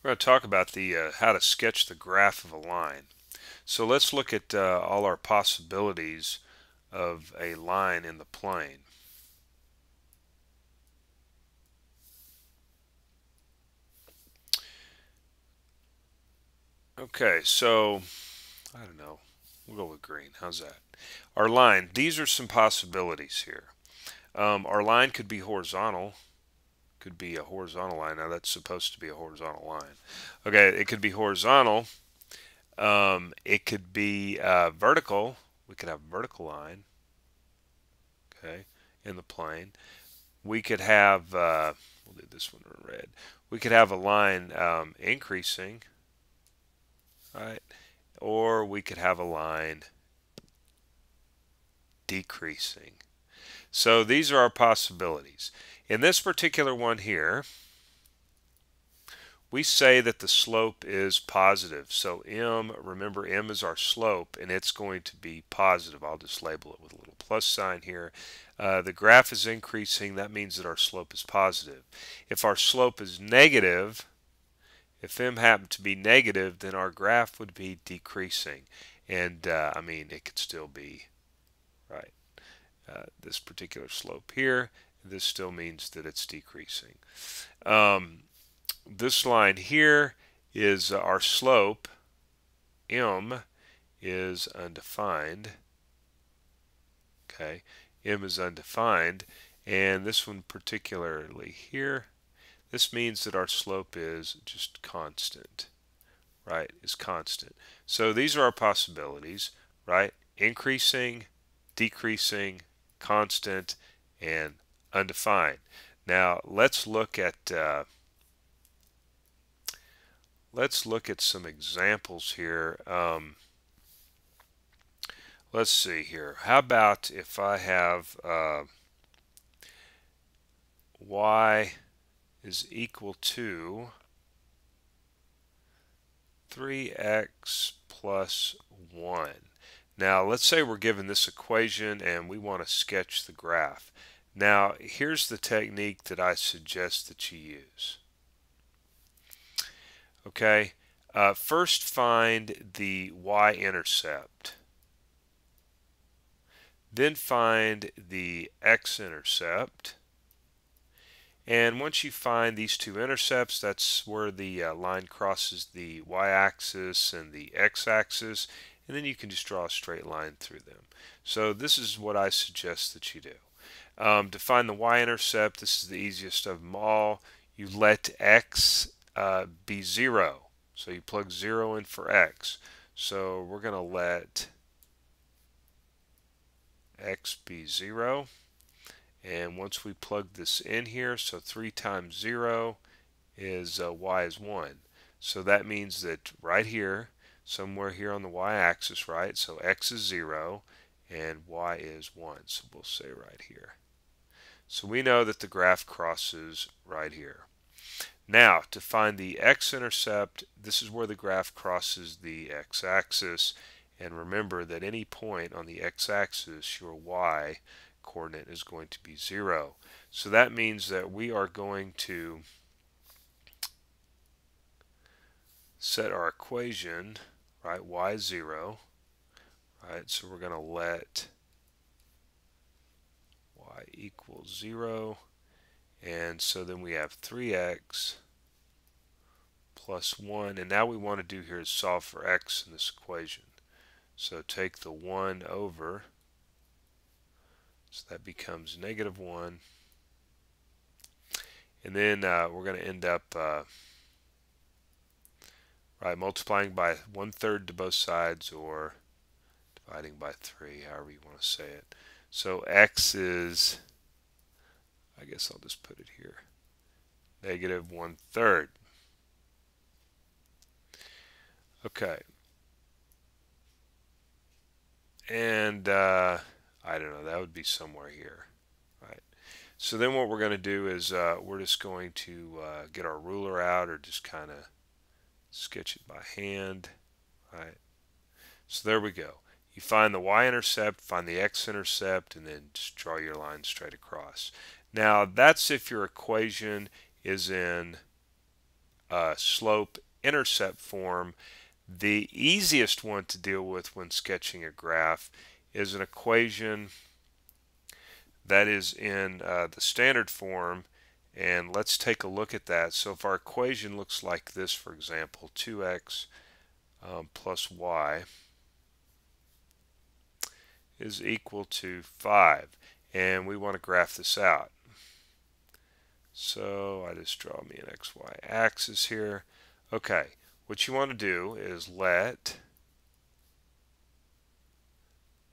We're going to talk about the how to sketch the graph of a line. So let's look at all our possibilities of a line in the plane. Okay, so I don't know. We'll go with green. How's that? Our line. These are some possibilities here. Our line could be horizontal. Could be a horizontal line. Now that's supposed to be a horizontal line. Okay, it could be horizontal. It could be vertical. We could have a vertical line. Okay, in the plane. We could have, we'll do this one in red. We could have a line increasing, right? Or we could have a line decreasing. So these are our possibilities. In this particular one here, we say that the slope is positive. So m, remember m is our slope, and it's going to be positive. I'll just label it with a little plus sign here. The graph is increasing. That means that our slope is positive. If our slope is negative, if m happened to be negative, then our graph would be decreasing. And I mean, it could still be, right, this particular slope here. This still means that it's decreasing. This line here is our slope. M is undefined. Okay, M is undefined. And this one particularly here, this means that our slope is just constant, right, is constant. So these are our possibilities, right? Increasing, decreasing, constant, and undefined. Now let's look at some examples here. Let's see here. How about if I have y is equal to 3x plus 1. Now let's say we're given this equation and we want to sketch the graph. Now here's the technique that I suggest that you use. Okay, first find the y-intercept. Then find the x-intercept. And once you find these two intercepts, that's where the line crosses the y-axis and the x-axis, and then you can just draw a straight line through them. So this is what I suggest that you do. To find the y-intercept, this is the easiest of them all. You let x be 0. So you plug 0 in for x. So we're going to let x be 0. And once we plug this in here, so 3 times 0 is y is 1. So that means that right here, somewhere here on the y-axis, right, so x is 0 and y is 1. So we'll say right here. So we know that the graph crosses right here. Now, to find the x-intercept, this is where the graph crosses the x-axis. And remember that any point on the x-axis, your y coordinate is going to be 0. So that means that we are going to set our equation, right, y is 0, right, so we're going to let y equals 0, and so then we have 3x plus 1, and now we want to do here is solve for x in this equation. So take the 1 over, so that becomes negative 1, and then we're going to end up right, multiplying by 1/3 to both sides or dividing by 3, however you want to say it. So x is, I guess I'll just put it here, negative 1/3. Okay. And I don't know, that would be somewhere here. Right. So then what we're going to do is we're just going to get our ruler out or just kind of sketch it by hand. Right. So there we go. You find the y-intercept, find the x-intercept, and then just draw your line straight across. Now that's if your equation is in slope-intercept form, the easiest one to deal with when sketching a graph is an equation that is in the standard form, and let's take a look at that. So if our equation looks like this, for example, 2x plus y is equal to 5, and we want to graph this out. So I just draw me an xy axis here. Okay, what you want to do is let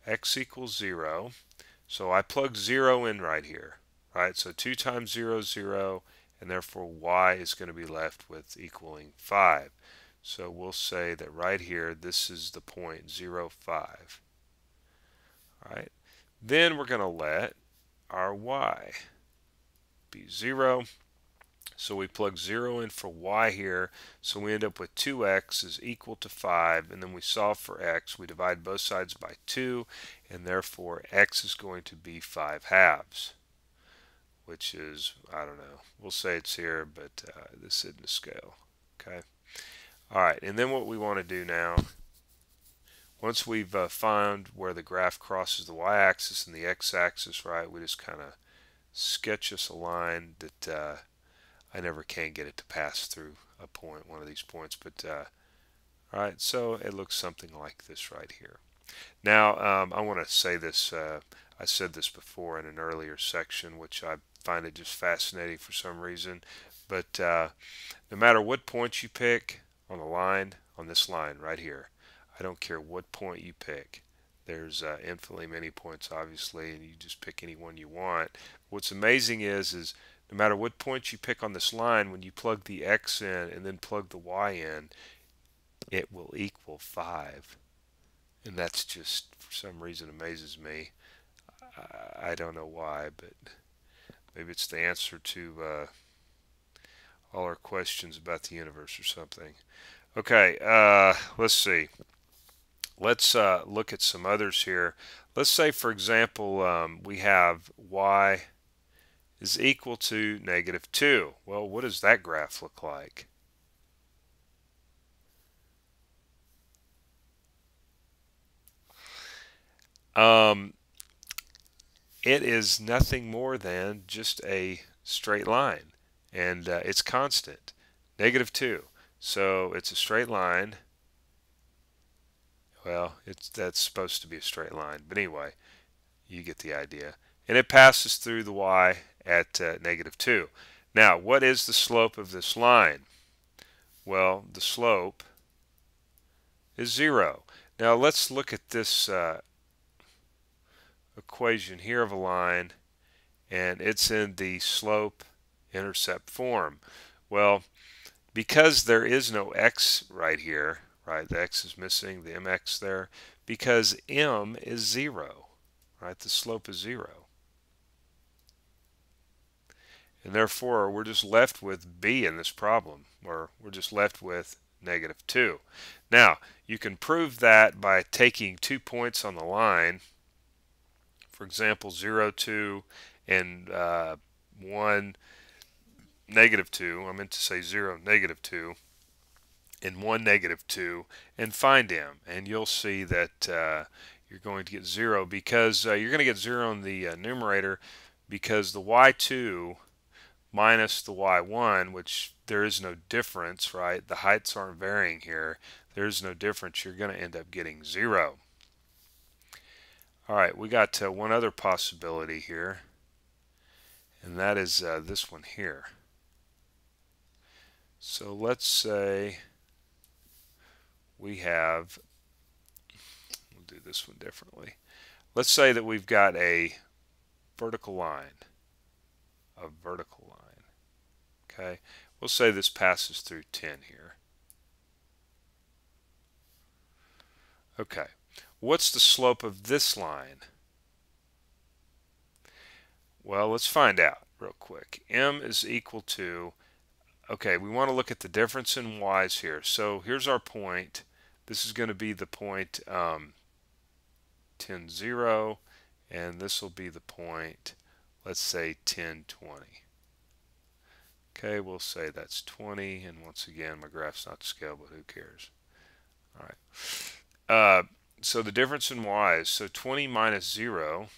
x equals 0. So I plug 0 in right here. Right, so 2 times 0 is 0, and therefore y is going to be left with equaling 5. So we'll say that right here, this is the point 0, 5. All right, then we're going to let our y be 0. So we plug 0 in for y here, so we end up with 2x is equal to 5, and then we solve for x. We divide both sides by 2, and therefore x is going to be 5/2, which is, I don't know, we'll say it's here, but this isn't a scale. Okay. All right, and then what we want to do now, once we've found where the graph crosses the y-axis and the x-axis, right, we just kind of sketch us a line that I never can get it to pass through a point, one of these points, but all right, so it looks something like this right here. Now, I want to say this, I said this before in an earlier section, which I find it just fascinating for some reason, but no matter what point you pick on the line, on this line right here, I don't care what point you pick. There's infinitely many points, obviously, and you just pick any one you want. What's amazing is no matter what point you pick on this line, when you plug the x in and then plug the y in, it will equal 5. And that's just, for some reason, amazes me. I don't know why, but maybe it's the answer to all our questions about the universe or something. Okay, let's see. Let's look at some others here. Let's say, for example, we have y is equal to -2. Well, what does that graph look like? It is nothing more than just a straight line, and it's constant, -2. So it's a straight line. Well, that's supposed to be a straight line, but anyway, you get the idea. And it passes through the y at -2. Now, what is the slope of this line? Well, the slope is 0. Now, let's look at this equation here of a line, and it's in the slope-intercept form. Well, because there is no x right here, right, the x is missing, the mx there, because m is 0, right, the slope is 0. And therefore, we're just left with b in this problem, or we're just left with -2. Now, you can prove that by taking 2 points on the line, for example, 0, 2, and 1, -2. I meant to say 0, -2, and 1, -2, and find m. And you'll see that you're going to get 0 because you're going to get 0 in the numerator because the y2 minus the y1, which there is no difference, right? The heights aren't varying here. There's no difference. You're going to end up getting 0. All right, we got one other possibility here, and that is this one here. So let's say we have, we'll do this one differently. Let's say that we've got a vertical line, okay? We'll say this passes through 10 here. Okay, what's the slope of this line? Well, let's find out real quick. M is equal to, okay, we want to look at the difference in y's here. So here's our point. This is going to be the point 10, 0, and this will be the point, let's say 10, 20. Okay, we'll say that's 20, and once again, my graph's not to scale, but who cares? All right. So the difference in y's, so 20 minus 0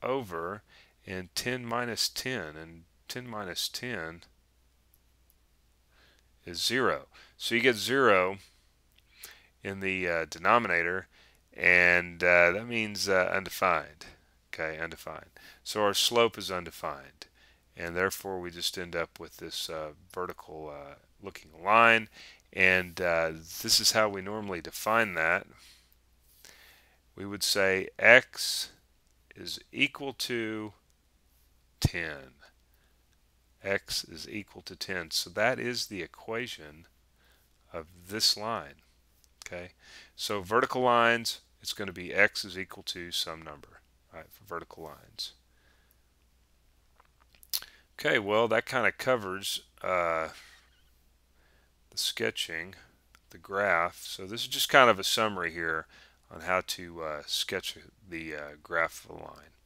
over, and 10 minus 10, and 10 minus 10 is 0. So you get 0 in the denominator, and that means undefined. Okay, undefined. So our slope is undefined, and therefore we just end up with this vertical looking line, and this is how we normally define that. We would say x is equal to 10. X is equal to 10. So that is the equation of this line. Okay, so vertical lines, it's going to be x is equal to some number, right, for vertical lines. Okay, well, that kind of covers the sketching, the graph. So this is just kind of a summary here on how to sketch the graph of a line.